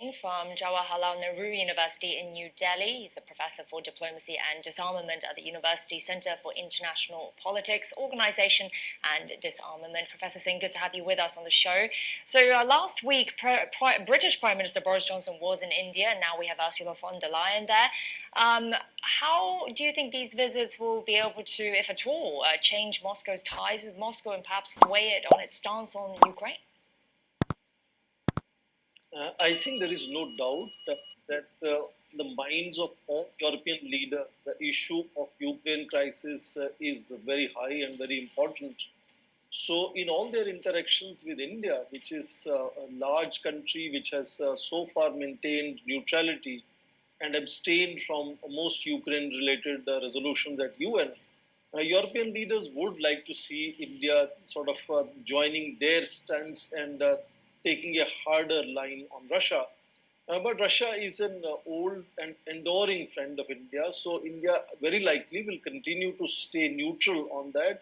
Singh from Jawaharlal Nehru University in New Delhi. He's a professor for diplomacy and disarmament at the University Centre for International Politics, Organisation and Disarmament. Professor Singh, good to have you with us on the show. So last week, British Prime Minister Boris Johnson was in India, and now we have Ursula von der Leyen there. How do you think these visits will be able to, if at all, change Moscow's ties with Moscow and perhaps sway it on its stance on Ukraine? I think there is no doubt that the minds of all European leaders, the issue of Ukraine crisis is very high and very important. So in all their interactions with India, which is a large country which has so far maintained neutrality and abstained from most Ukraine-related resolutions at UN, European leaders would like to see India sort of joining their stance and taking a harder line on Russia. But Russia is an old and enduring friend of India, so India very likely will continue to stay neutral on that.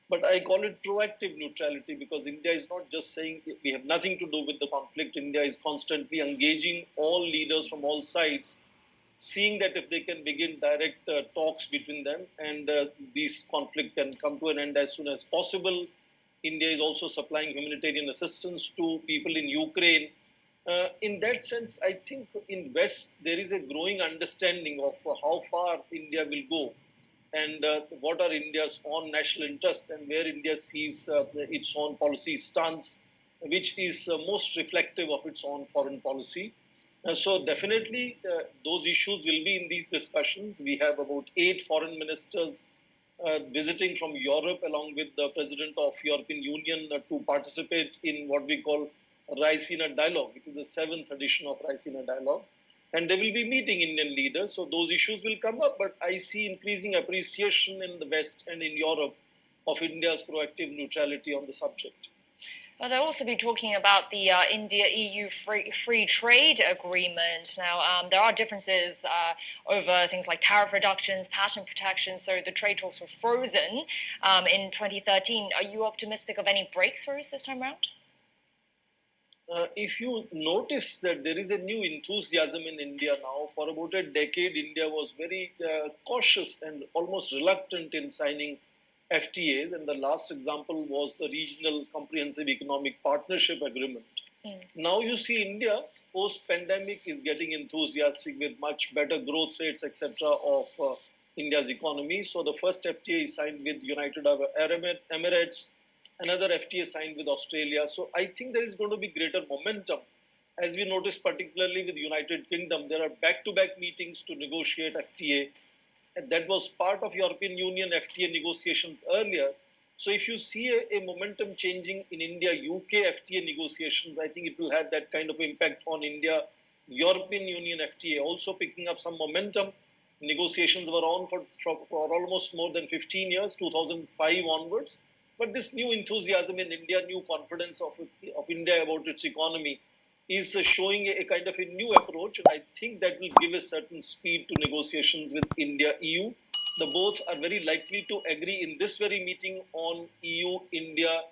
But I call it proactive neutrality because India is not just saying we have nothing to do with the conflict. India is constantly engaging all leaders from all sides, seeing that if they can begin direct talks between them and this conflict can come to an end as soon as possible. India is also supplying humanitarian assistance to people in Ukraine. In that sense, I think in West, there is a growing understanding of how far India will go and what are India's own national interests and where India sees its own policy stance, which is most reflective of its own foreign policy. So definitely those issues will be in these discussions. We have about 8 foreign ministers visiting from Europe along with the President of European Union to participate in what we call Raisina Dialogue. It is the 7th edition of Raisina Dialogue. And they will be meeting Indian leaders. So those issues will come up. But I see increasing appreciation in the West and in Europe of India's proactive neutrality on the subject. They'll also be talking about the India-EU free trade agreement. Now, there are differences over things like tariff reductions, patent protection, so the trade talks were frozen in 2013. Are you optimistic of any breakthroughs this time around? If you notice that there is a new enthusiasm in India now, for about a decade, India was very cautious and almost reluctant in signing FTAs, and the last example was the Regional Comprehensive Economic Partnership Agreement. Now you see India, post-pandemic, is getting enthusiastic with much better growth rates, etc., of India's economy. So the first FTA is signed with United Arab Emirates, another FTA signed with Australia. So I think there is going to be greater momentum. As we noticed, particularly with United Kingdom, there are back-to-back meetings to negotiate FTA. And that was part of European Union FTA negotiations earlier. So if you see a momentum changing in India-UK FTA negotiations, I think it will have that kind of impact on India-European Union FTA, also picking up some momentum. Negotiations were on for almost more than 15 years, 2005 onwards. But this new enthusiasm in India, new confidence of India about its economy is showing a kind of a new approach, and I think that will give a certain speed to negotiations with India-EU. The both are very likely to agree in this very meeting on EU-India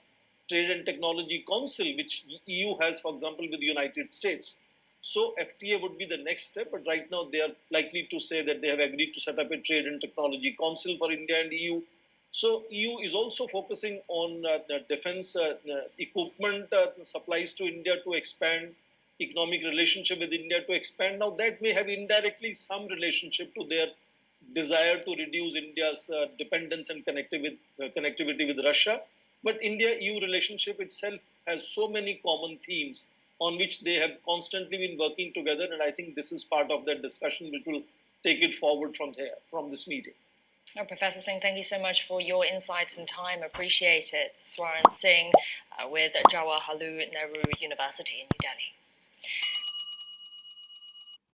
Trade and Technology Council, which EU has, for example, with the United States. So FTA would be the next step, but right now they are likely to say that they have agreed to set up a Trade and Technology Council for India and EU. So EU is also focusing on the defense equipment supplies to India to expand, economic relationship with India to expand. Now that may have indirectly some relationship to their desire to reduce India's dependence and connectivity with Russia. But India-EU relationship itself has so many common themes on which they have constantly been working together. And I think this is part of that discussion which will take it forward from this meeting. Oh, Professor Singh, thank you so much for your insights and time. Appreciate it. Swaran Singh with Jawaharlal Nehru University in New Delhi.